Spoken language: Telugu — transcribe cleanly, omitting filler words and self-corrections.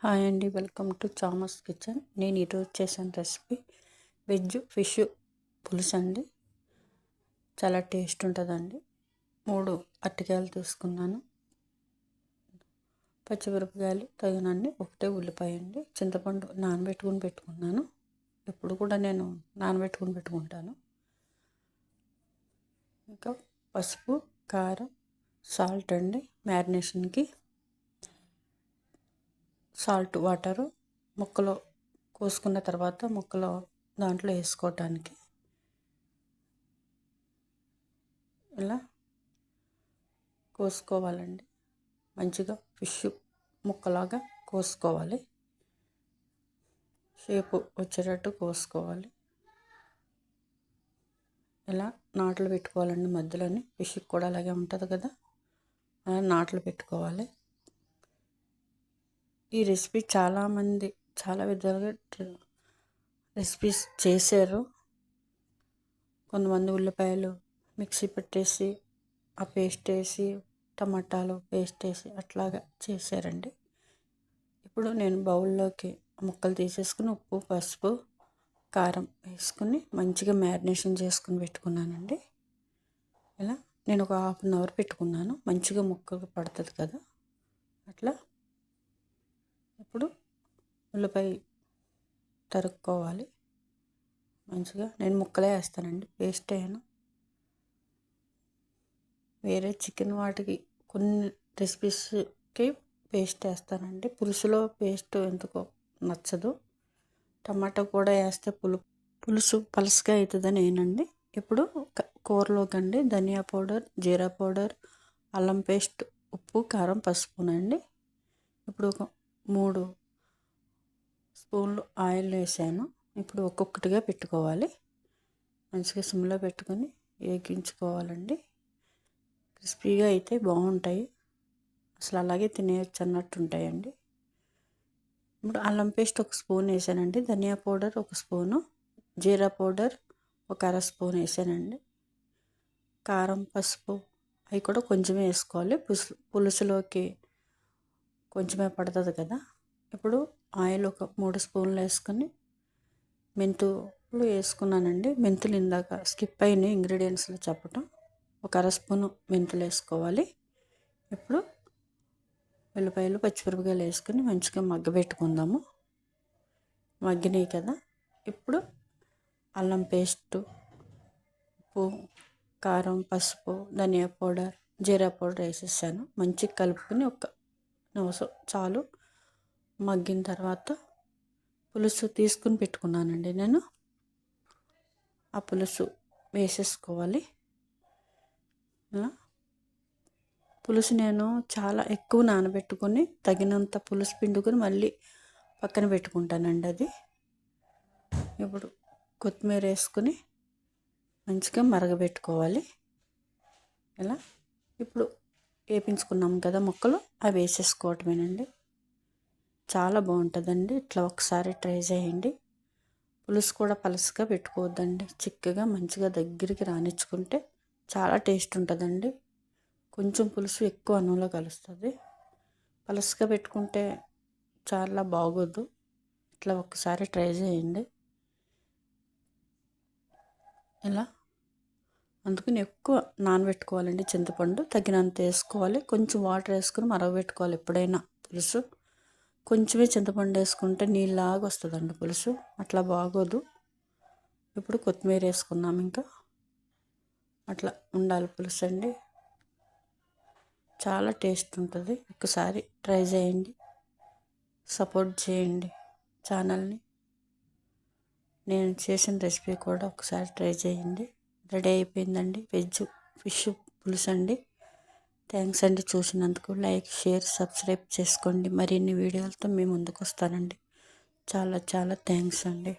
హాయ్ అండి, వెల్కమ్ టు చామస్ కిచెన్. నేను ఈరోజు చేసిన రెసిపీ వెజ్ ఫిష్ పులుసు అండి. చాలా టేస్ట్ ఉంటుందండి. 3 అరటికాయలు తీసుకున్నాను, పచ్చిమిరపకాయలు తగినన్ని, ఒకటే ఉల్లిపాయ అండి, చింతపండు నానబెట్టుకుని పెట్టుకున్నాను. ఎప్పుడు కూడా నేను నానబెట్టుకుని పెట్టుకుంటాను. ఇంకా పసుపు, కారం, సాల్ట్ అండి మ్యారినేషన్కి. సాల్ట్ వాటరు ముక్కలు కోసుకున్న తర్వాత ముక్కలు దాంట్లో వేసుకోవటానికి ఇలా కోసుకోవాలండి. మంచిగా ఫిష్ ముక్కలాగా కోసుకోవాలి, షేపు వచ్చేటట్టు కోసుకోవాలి. ఇలా నాట్లు పెట్టుకోవాలండి మధ్యలోని. ఫిష్కి కూడా అలాగే ఉంటుంది కదా, అలా నాట్లు పెట్టుకోవాలి. ఈ రెసిపీ చాలామంది చాలా విధాలుగా రెసిపీస్ చేశారు. కొంతమంది ఉల్లిపాయలు మిక్సీ పెట్టేసి ఆ పేస్ట్ వేసి, టమాటాలు పేస్ట్ వేసి అట్లాగా చేశారండి. ఇప్పుడు నేను బౌల్లోకి ముక్కలు తీసేసుకుని ఉప్పు, పసుపు, కారం వేసుకుని మంచిగా మ్యారినేషన్ చేసుకుని పెట్టుకున్నానండి. ఇలా నేను ఒక 1/2 అవర్ పెట్టుకున్నాను, మంచిగా ముక్కలు పడుతుంది కదా అట్లా. ఇప్పుడు ఉల్లిపాయ తరుక్కోవాలి మంచిగా. నేను ముక్కలే వేస్తానండి, పేస్ట్ వేయను. వేరే చికెన్ వాటికి కొన్ని రెసిపీస్కి పేస్ట్ వేస్తానండి. పులుసులో పేస్ట్ ఎందుకో నచ్చదు. టమాటా కూడా వేస్తే పులుసు పలుసుగా అవుతుందని వేయనండి. ఇప్పుడు కూరలోకండి ధనియా పౌడర్, జీరా పౌడర్, అల్లం పేస్ట్, ఉప్పు, కారం, పసుపునండి. ఇప్పుడు ఒక 3 స్పూన్లు ఆయిల్ వేసాను. ఇప్పుడు ఒక్కొక్కటిగా పెట్టుకోవాలి. మంచిగా సిమ్లో పెట్టుకొని వేగించుకోవాలండి. క్రిస్పీగా అయితే బాగుంటాయి, అసలు అలాగే తినేయచ్చు అన్నట్టు ఉంటాయండి. ఇప్పుడు అల్లం పేస్ట్ 1 స్పూన్ వేసానండి, ధనియా పౌడర్ 1 స్పూను, జీరా పౌడర్ 1 అర స్పూన్ వేసానండి. కారం, పసుపు అవి కూడా కొంచెమే వేసుకోవాలి, పులుసులోకి కొంచెమే పడుతుంది కదా. ఇప్పుడు ఆయిల్ ఒక 3 స్పూన్లు వేసుకొని మెంతులు వేసుకున్నానండి. మెంతులు ఇందాక స్కిప్ అయిన ఇంగ్రీడియంట్స్లో చెప్పటం. 1 అర స్పూను మెంతులు వేసుకోవాలి. ఇప్పుడు ఉల్లిపాయలు, పచ్చిమిరపకాయలు వేసుకొని మంచిగా మగ్గబెట్టుకుందాము. మగ్గినాయి కదా. ఇప్పుడు అల్లం పేస్టు, ఉప్పు, కారం, పసుపు, ధనియా పౌడర్, జీరా పౌడర్ వేసేసాను. మంచిగా కలుపుకొని 1 నిమిషం చాలు. మగ్గిన తర్వాత పులుసు తీసుకుని పెట్టుకున్నానండి నేను, ఆ పులుసు వేసేసుకోవాలి. పులుసు నేను చాలా ఎక్కువ నానబెట్టుకొని తగినంత పులుసు పిండుకొని మళ్ళీ పక్కన పెట్టుకుంటానండి అది. ఇప్పుడు కొత్తిమీర వేసుకొని మంచిగా మరగబెట్టుకోవాలి. ఇలా ఇప్పుడు వేపించుకున్నాం కదా ముక్కలు, అవి వేసేసుకోవటమేనండి. చాలా బాగుంటుందండి. ఇట్లా ఒకసారి ట్రై చేయండి. పులుసు కూడా పలుసుగా పెట్టుకోవద్దండి, చిక్కగా మంచిగా దగ్గరికి రానిచ్చుకుంటే చాలా టేస్ట్ ఉంటుందండి. కొంచెం పులుసు ఎక్కువ అన్నంలో కలుస్తుంది. పలుసుగా పెట్టుకుంటే చాలా బాగోదు. ఇట్లా ఒకసారి ట్రై చేయండి. ఇలా అందుకని ఎక్కువ నానబెట్టుకోవాలండి. చింతపండు తగినంత వేసుకోవాలి, కొంచెం వాటర్ వేసుకొని మరగబెట్టుకోవాలి. ఎప్పుడైనా పులుసు కొంచెమే చింతపండు వేసుకుంటే నీళ్ళలాగా వస్తుందండి పులుసు, అట్లా బాగోదు. ఇప్పుడు కొత్తిమీర వేసుకున్నాం, ఇంకా అట్లా ఉండాలి పులుసు అండి. చాలా టేస్ట్ ఉంటుంది. ఒకసారి ట్రై చేయండి, సపోర్ట్ చేయండి ఛానల్ని. నేను చేసిన రెసిపీ కూడా ఒకసారి ట్రై చేయండి. రెడీ అయిపోయిందండి వెజ్ ఫిష్ పులుసు అండి. థ్యాంక్స్ అండి చూసినందుకు. లైక్, షేర్, సబ్స్క్రైబ్ చేసుకోండి. మరిన్ని వీడియోలతో మీ ముందుకు వస్తానండి. చాలా చాలా థ్యాంక్స్ అండి.